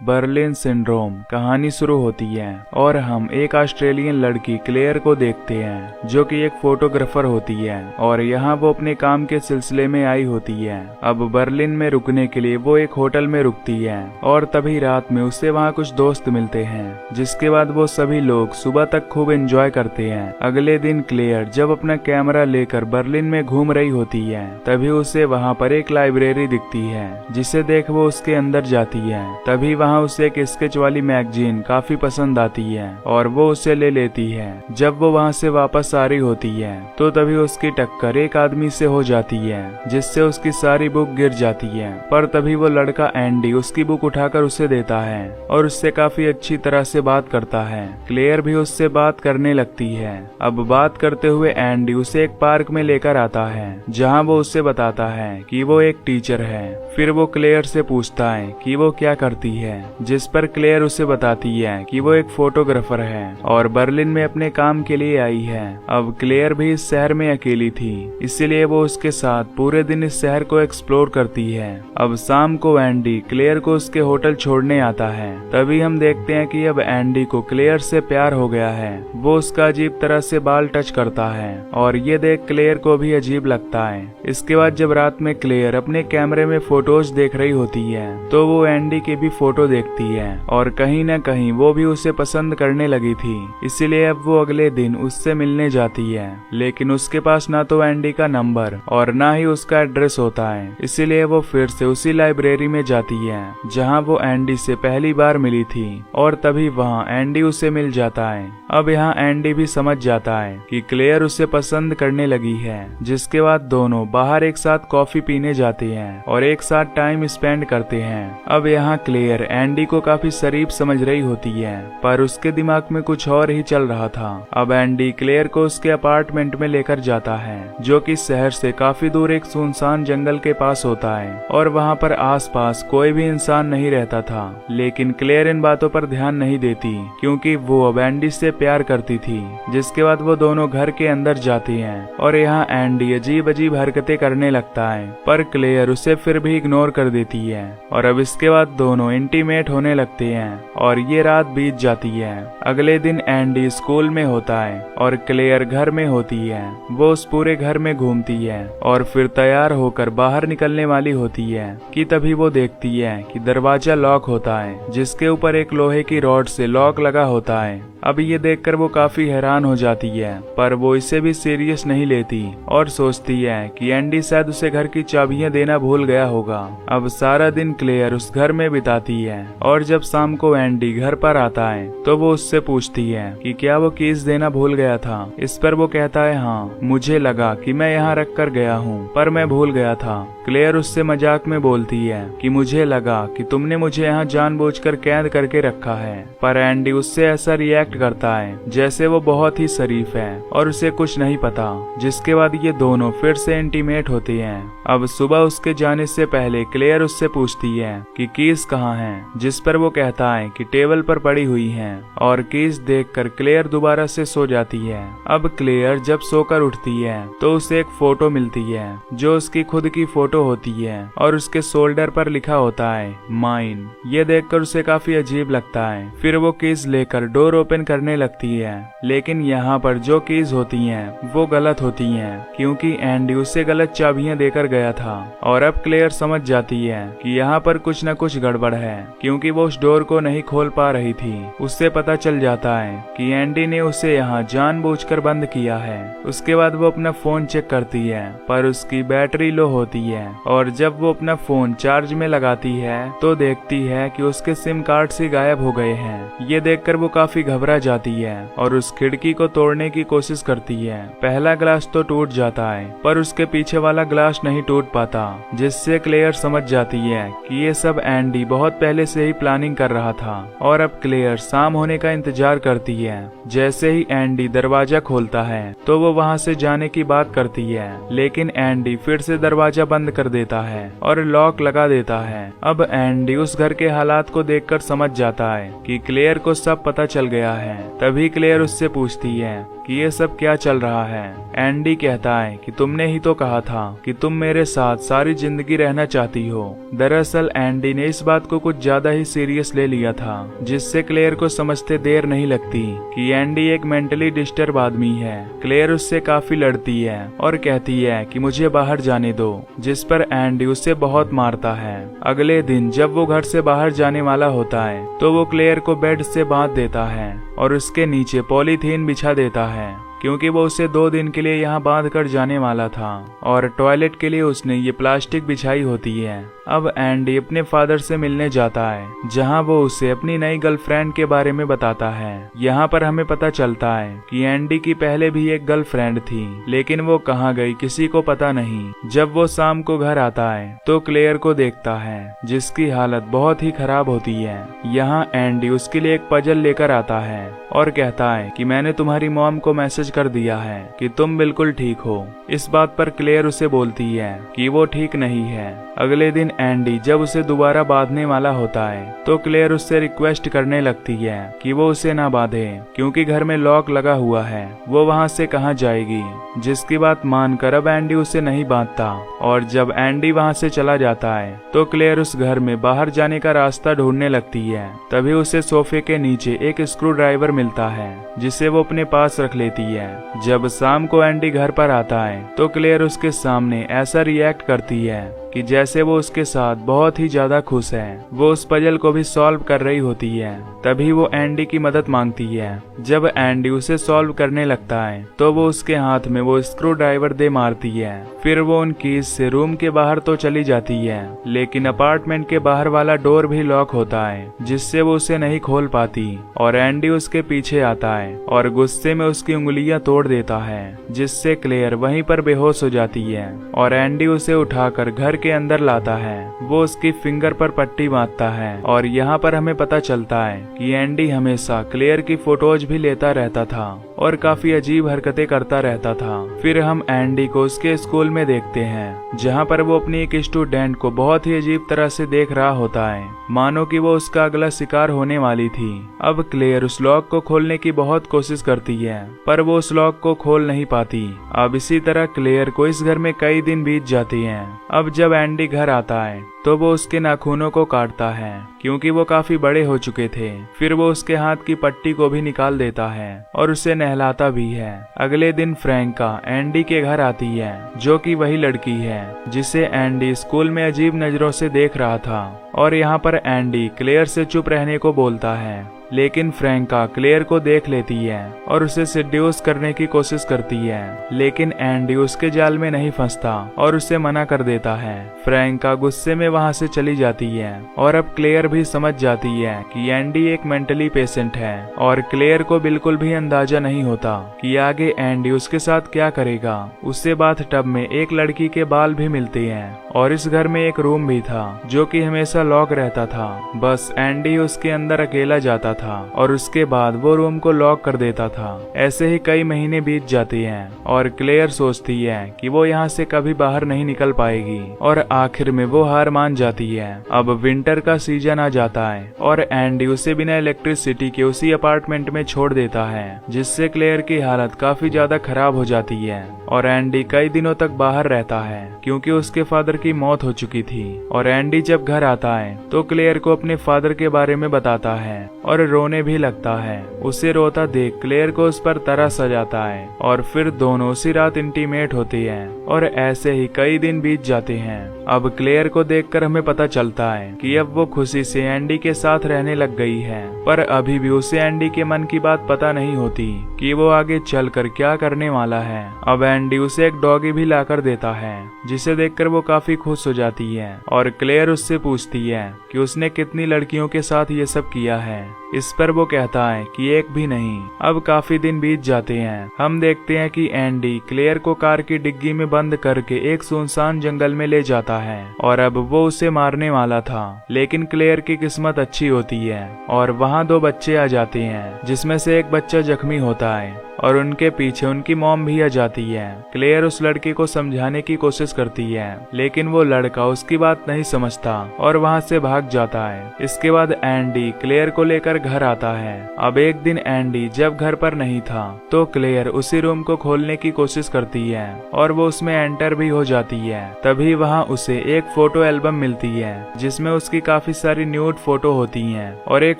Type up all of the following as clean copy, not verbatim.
Berlin syndrome कहानी शुरू होती है और हम एक ऑस्ट्रेलियन लड़की क्लेयर को देखते हैं जो कि एक फोटोग्राफर होती है और यहाँ वो अपने काम के सिलसिले में आई होती है। अब बर्लिन में रुकने के लिए वो एक होटल में रुकती है और तभी रात में उसे वहाँ कुछ दोस्त मिलते हैं, जिसके बाद वो सभी लोग सुबह तक खूब एंजॉय करते हैं। अगले दिन क्लेयर जब अपना कैमरा लेकर बर्लिन में घूम रही होती है तभी उसे वहाँ पर एक लाइब्रेरी दिखती है, जिसे देख वो उसके अंदर जाती है। तभी वहाँ उसे एक स्केच वाली मैगजीन काफी पसंद आती है और वो उसे ले लेती है। जब वो वहाँ से वापस आ रही होती है तो तभी उसकी टक्कर एक आदमी से हो जाती है, जिससे उसकी सारी बुक गिर जाती है। पर तभी वो लड़का एंडी उसकी बुक उठाकर उसे देता है और उससे काफी अच्छी तरह से बात करता है। क्लेयर भी उससे बात करने लगती है। अब बात करते हुए एंडी उसे एक पार्क में लेकर आता है जहाँ वो उसे बताता है कि वो एक टीचर है। फिर वो क्लेयर से पूछता है कि वो क्या करती है, जिस पर क्लेयर उसे बताती है कि वो एक फोटोग्राफर है और बर्लिन में अपने काम के लिए आई है। अब क्लेयर भी इस शहर में अकेली थी, इसीलिए वो उसके साथ पूरे दिन इस शहर को एक्सप्लोर करती है। अब शाम को एंडी क्लेयर को उसके होटल छोड़ने आता है। तभी हम देखते हैं कि अब एंडी को क्लेयर से प्यार हो गया है। वो उसका अजीब तरह से बाल टच करता है और ये देख क्लेयर को भी अजीब लगता है। इसके बाद जब रात में क्लेयर अपने कैमरे में फोटोज देख रही होती है तो वो एंडी की भी फोटो देखती है और कहीं न कहीं वो भी उसे पसंद करने लगी थी। इसीलिए अब वो अगले दिन उससे मिलने जाती है, लेकिन उसके पास ना तो एंडी का नंबर और ना ही उसका एड्रेस होता है। इसीलिए वो फिर से उसी लाइब्रेरी में जाती है जहां वो एंडी से पहली बार मिली थी और तभी वहां एंडी उसे मिल जाता है। अब यहाँ एंडी भी समझ जाता है कि क्लेयर उसे पसंद करने लगी है, जिसके बाद दोनों बाहर एक साथ कॉफी पीने जाते हैं और एक साथ टाइम स्पेंड करते हैं। अब यहाँ क्लेयर एंडी को काफी शरीफ समझ रही होती है, पर उसके दिमाग में कुछ और ही चल रहा था। अब एंडी क्लेयर को उसके अपार्टमेंट में लेकर जाता है, जो कि शहर से काफी दूर एक सुनसान जंगल के पास होता है और वहाँ पर आसपास कोई भी इंसान नहीं रहता था। लेकिन क्लेयर इन बातों पर ध्यान नहीं देती क्योंकि वो अब एंडी से प्यार करती थी। जिसके बाद वो दोनों घर के अंदर जाती हैं और यहाँ एंडी अजीब अजीब हरकतें करने लगता है, पर क्लेयर उसे फिर भी इग्नोर कर देती है और अब इसके बाद दोनों इंटीमेट होने लगते हैं और ये रात बीत जाती है। अगले दिन एंडी स्कूल में होता है और क्लेयर घर में होती है। वो उस पूरे घर में घूमती है और फिर तैयार होकर बाहर निकलने वाली होती है कि तभी वो देखती है कि दरवाजा लॉक होता है, जिसके ऊपर एक लोहे की रॉड से लॉक लगा होता है। अब ये देखकर वो काफी हैरान हो जाती है, पर वो इसे भी सीरियस नहीं लेती और सोचती है कि एंडी शायद उसे घर की चाबियां देना भूल गया होगा। अब सारा दिन क्लेयर उस घर में बिताती है और जब शाम को एंडी घर पर आता है तो वो उससे पूछती है कि क्या वो कीज देना भूल गया था। इस पर वो कहता है हाँ, मुझे लगा कि मैं यहाँ रख कर गया हूँ पर मैं भूल गया था। क्लेयर उससे मजाक में बोलती है कि मुझे लगा कि तुमने मुझे यहाँ जानबूझकर कैद करके रखा है, पर एंडी उससे ऐसा रिएक्ट करता है जैसे वो बहुत ही शरीफ है और उसे कुछ नहीं पता। जिसके बाद ये दोनों फिर से इंटीमेट होते हैं। अब सुबह उसके जाने से पहले क्लेयर उससे पूछती है कि कीज कहाँ हैं, जिस पर वो कहता है कि टेबल पर पड़ी हुई हैं और कीज देखकर क्लेयर दोबारा से सो जाती है। अब क्लेयर जब सोकर उठती है तो उसे एक फोटो मिलती है जो उसकी खुद की फोटो होती है और उसके शोल्डर पर लिखा होता है माइन। ये देखकर उसे काफी अजीब लगता है। फिर वो कीज लेकर डोर ओपन करने लगती है, लेकिन यहाँ पर जो कीज होती हैं वो गलत होती हैं क्योंकि एंडी उसे गलत चाबियां देकर गया था। और अब क्लेयर समझ जाती है कि यहाँ पर कुछ न कुछ गड़बड़ है क्योंकि वो उस डोर को नहीं खोल पा रही थी। उससे पता चल जाता है कि एंडी ने उसे यहाँ जानबूझकर बंद किया है। उसके बाद वो अपना फोन चेक करती है पर उसकी बैटरी लो होती है और जब वो अपना फोन चार्ज में लगाती है तो देखती है कि उसके सिम कार्ड से गायब हो गए हैं। ये देखकर वो काफी घबरा जाती है और उस खिड़की को तोड़ने की कोशिश करती है। पहला ग्लास तो टूट जाता है पर उसके पीछे वाला ग्लास नहीं टूट पाता, जिससे क्लेयर समझ जाती है कि ये सब एंडी बहुत पहले से ही प्लानिंग कर रहा था। और अब क्लेयर शाम होने का इंतजार करती है। जैसे ही एंडी दरवाजा खोलता है तो वो वहाँ से जाने की बात करती है, लेकिन एंडी फिर से दरवाजा बंद बंद कर देता है और लॉक लगा देता है। अब एंडी उस घर के हालात को देखकर समझ जाता है कि क्लेयर को सब पता चल गया है। तभी क्लेयर उससे पूछती है कि ये सब क्या चल रहा है। एंडी कहता है कि तुमने ही तो कहा था कि तुम मेरे साथ सारी जिंदगी रहना चाहती हो। दरअसल एंडी ने इस बात को कुछ ज्यादा ही सीरियस ले लिया था, जिससे क्लेयर को समझते देर नहीं लगती कि एंडी एक मेंटली डिस्टर्ब आदमी है। क्लेयर उससे काफी लड़ती है और कहती है कि मुझे बाहर जाने दो, जिस पर एंडी उससे बहुत मारता है। अगले दिन जब वो घर से बाहर जाने वाला होता है तो वो क्लेयर को बेड से बांध देता है और उसके नीचे पॉलीथीन बिछा देता है, क्योंकि वो उसे 2 दिन के लिए यहाँ बांध कर जाने वाला था और टॉयलेट के लिए उसने ये प्लास्टिक बिछाई होती है। अब एंडी अपने फादर से मिलने जाता है, जहाँ वो उसे अपनी नई गर्लफ्रेंड के बारे में बताता है। यहाँ पर हमें पता चलता है कि एंडी की पहले भी एक गर्लफ्रेंड थी, लेकिन वो कहाँ गई किसी को पता नहीं। जब वो शाम को घर आता है तो क्लेयर को देखता है, जिसकी हालत बहुत ही खराब होती है। यहाँ एंडी उसके लिए एक पजल लेकर आता है और कहता है कि मैंने तुम्हारी मॉम को मैसेज कर दिया है कि तुम बिल्कुल ठीक हो। इस बात पर क्लेयर उसे बोलती है कि वो ठीक नहीं है। अगले दिन एंडी जब उसे दोबारा बांधने वाला होता है तो क्लेयर उससे रिक्वेस्ट करने लगती है कि वो उसे ना बांधे, क्योंकि घर में लॉक लगा हुआ है, वो वहाँ से कहाँ जाएगी। जिसकी बात मानकर अब एंडी उसे नहीं बांधता और जब एंडी वहाँ से चला जाता है तो क्लेयर उस घर में बाहर जाने का रास्ता ढूंढने लगती है। तभी उसे सोफे के नीचे एक स्क्रू ड्राइवर मिलता है, जिसे वो अपने पास रख लेती है। जब शाम को एंडी घर पर आता है तो क्लेयर उसके सामने ऐसा रिएक्ट करती है कि जैसे वो उसके साथ बहुत ही ज्यादा खुश है। वो उस पजल को भी सॉल्व कर रही होती है। तभी वो एंडी की मदद मांगती है। जब एंडी उसे सॉल्व करने लगता है तो वो उसके हाथ में वो स्क्रू ड्राइवर दे मारती है। फिर वो उन कीज से रूम के बाहर तो चली जाती है, लेकिन अपार्टमेंट के बाहर वाला डोर भी लॉक होता है, जिससे वो उसे नहीं खोल पाती और एंडी उसके पीछे आता है और गुस्से में उसकी उंगलियां तोड़ देता है, जिससे क्लेयर वहीं पर बेहोश हो जाती है और एंडी उसे उठाकर घर के अंदर लाता है। वो उसकी फिंगर पर पट्टी बांधता है और यहाँ पर हमें पता चलता है कि एंडी हमेशा क्लेयर की फोटोज भी लेता रहता था और काफी अजीब हरकतें करता रहता था। फिर हम एंडी को उसके स्कूल में देखते हैं, जहाँ पर वो अपनी एक स्टूडेंट को बहुत ही अजीब तरह से देख रहा होता है, मानो कि वो उसका अगला शिकार होने वाली थी। अब क्लेयर उस लॉक को खोलने की बहुत कोशिश करती है, पर वो उस लॉक को खोल नहीं पाती। अब इसी तरह क्लेयर को इस घर में कई दिन बीत जाते हैं। अब जब एंडी घर आता है तो वो उसके नाखूनों को काटता है, क्योंकि वो काफी बड़े हो चुके थे। फिर वो उसके हाथ की पट्टी को भी निकाल देता है और उसे नहलाता भी है। अगले दिन फ्रैंका एंडी के घर आती है, जो कि वही लड़की है जिसे एंडी स्कूल में अजीब नजरों से देख रहा था। और यहाँ पर एंडी क्लेयर से चुप रहने को बोलता है, लेकिन फ्रैंका क्लेयर को देख लेती है और उसे सेड्यूस करने की कोशिश करती है, लेकिन एंडी उसके जाल में नहीं फंसता और उसे मना कर देता है। फ्रैंका गुस्से में वहां से चली जाती है और अब क्लेयर भी समझ जाती है कि एंडी एक मेंटली पेशेंट है और क्लेयर को बिल्कुल भी अंदाजा नहीं होता कि आगे एंडी उसके साथ क्या करेगा। उससे बाथ टब में एक लड़की के बाल भी मिलते हैं और इस घर में एक रूम भी था जो कि हमेशा लॉक रहता था। बस एंडी उसके अंदर अकेला जाता था और उसके बाद वो रूम को लॉक कर देता था। ऐसे ही कई महीने बीत जाते हैं और क्लेयर सोचती है कि वो यहाँ से कभी बाहर नहीं निकल पाएगी और आखिर में वो हार मान जाती है। अब विंटर का सीजन आ जाता है और एंडी उसे बिना इलेक्ट्रिसिटी के उसी अपार्टमेंट में छोड़ देता है, जिससे क्लेयर की हालत काफी ज्यादा खराब हो जाती है और एंडी कई दिनों तक बाहर रहता है, क्योंकि उसके फादर की मौत हो चुकी थी। और एंडी जब घर आता है तो क्लेयर को अपने फादर के बारे में बताता है और रोने भी लगता है। उसे रोता देख क्लेयर को उस पर तरस आ जाता है और फिर दोनों उसी रात इंटीमेट होते हैं और ऐसे ही कई दिन बीत जाते हैं। अब क्लेयर को देखकर हमें पता चलता है कि अब वो खुशी से एंडी के साथ रहने लग गई है, पर अभी भी उसे एंडी के मन की बात पता नहीं होती कि वो आगे चलकर क्या करने वाला है। अब एंडी उसे एक डॉगी भी लाकर देता है, जिसे देखकर वो काफी खुश हो जाती है और क्लेयर उससे पूछती है कि उसने कितनी लड़कियों के साथ ये सब किया है। इस पर वो कहता है कि एक भी नहीं। अब काफी दिन बीत जाते हैं। हम देखते हैं कि एंडी क्लेयर को कार की डिग्गी में बंद करके एक सुनसान जंगल में ले जाता है और अब वो उसे मारने वाला था, लेकिन क्लेयर की किस्मत अच्छी होती है और वहाँ 2 बच्चे आ जाते हैं, जिसमें से एक बच्चा जख्मी होता है और उनके पीछे उनकी मॉम भी आ जाती है। क्लेयर उस लड़की को समझाने की कोशिश करती है, लेकिन वो लड़का उसकी बात नहीं समझता और वहाँ से भाग जाता है। इसके बाद एंडी क्लेयर को लेकर घर आता है। अब एक दिन एंडी जब घर पर नहीं था तो क्लेयर उसी रूम को खोलने की कोशिश करती है और वो उसमें एंटर भी हो जाती है। तभी वहाँ उसे एक फोटो एल्बम मिलती है जिसमें उसकी काफी सारी न्यूड फोटो होती हैं और एक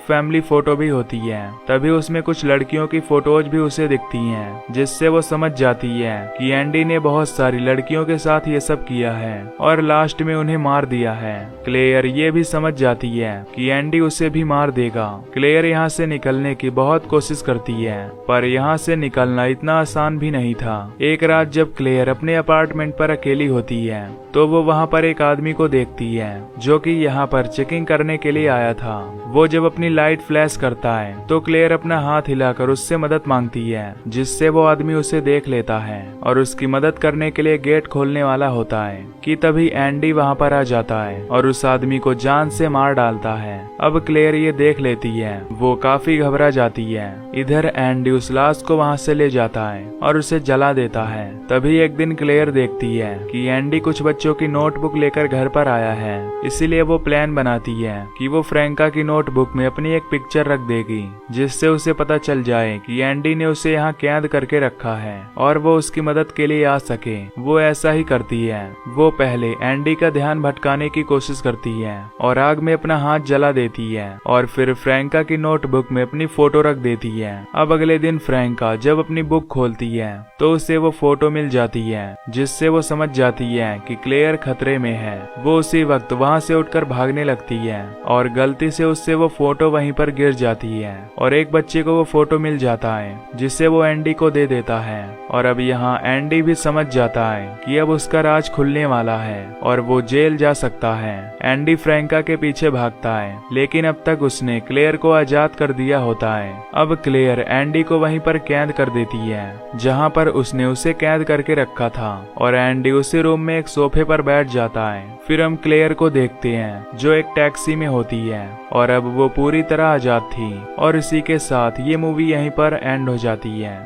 फैमिली फोटो भी होती है। तभी उसमें कुछ लड़कियों की फोटोज भी उसे दिखती हैं, जिससे वो समझ जाती है कि एंडी ने बहुत सारी लड़कियों के साथ ये सब किया है और लास्ट में उन्हें मार दिया है। क्लेयर ये भी समझ जाती है कि एंडी उसे भी मार देगा। क्लेयर यहाँ से निकलने की बहुत कोशिश करती है, पर यहाँ से निकलना इतना आसान भी नहीं था। एक रात जब क्लेयर अपने अपार्टमेंट पर अकेली होती है तो वो वहाँ पर एक आदमी को देखती है जो कि यहाँ पर चेकिंग करने के लिए आया था। वो जब अपनी लाइट फ्लैश करता है तो क्लेयर अपना हाथ हिलाकर उससे मदद मांगती है, जिससे वो आदमी उसे देख लेता है और उसकी मदद करने के लिए गेट खोलने वाला होता है कि तभी एंडी वहाँ पर आ जाता है और उस आदमी को जान से मार डालता है। अब क्लेयर ये देख लेती है, वो काफी घबरा जाती है। इधर एंडी उस लाश को वहाँ से ले जाता है और उसे जला देता है। तभी एक दिन क्लेयर देखती है कि एंडी कुछ बच्चों की नोटबुक लेकर घर पर आया है, इसीलिए वो प्लान बनाती है कि वो फ्रैंका की नोटबुक में अपनी एक पिक्चर रख देगी, जिससे उसे पता चल जाए कि एंडी ने उसे यहाँ कैद करके रखा है और वो उसकी मदद के लिए आ सके। वो ऐसा ही करती है। वो पहले एंडी का ध्यान भटकाने की कोशिश करती है और आग में अपना हाथ जला देती है और फिर फ्रैंका की नोटबुक में अपनी फोटो रख देती है। अब अगले दिन फ्रैंका जब अपनी बुक खोलती है तो उसे वो फोटो मिल जाती है, जिससे वो समझ जाती है कि क्लेयर खतरे में है। वो उसी वक्त वहाँ से उठकर भागने लगती है और गलती से उससे वो फोटो वहीं पर गिर जाती है और एक बच्चे को वो फोटो मिल जाता है, जिसे वो एंडी को दे देता है। और अब यहाँ एंडी भी समझ जाता है कि अब उसका राज खुलने वाला है और वो जेल जा सकता है। एंडी फ्रैंका के पीछे भागता है, लेकिन अब तक उसने क्लेयर को आजाद कर दिया होता है। अब क्लेयर एंडी को वहीं पर कैद कर देती है जहाँ पर उसने उसे कैद करके रखा था और एंडी उसी रूम में एक सोफे पर बैठ जाता है। फिर हम क्लेयर को देखते हैं जो एक टैक्सी में होती है और अब वो पूरी तरह आजाद थी। और इसी के साथ ये मूवी यहीं पर एंड हो जाती है।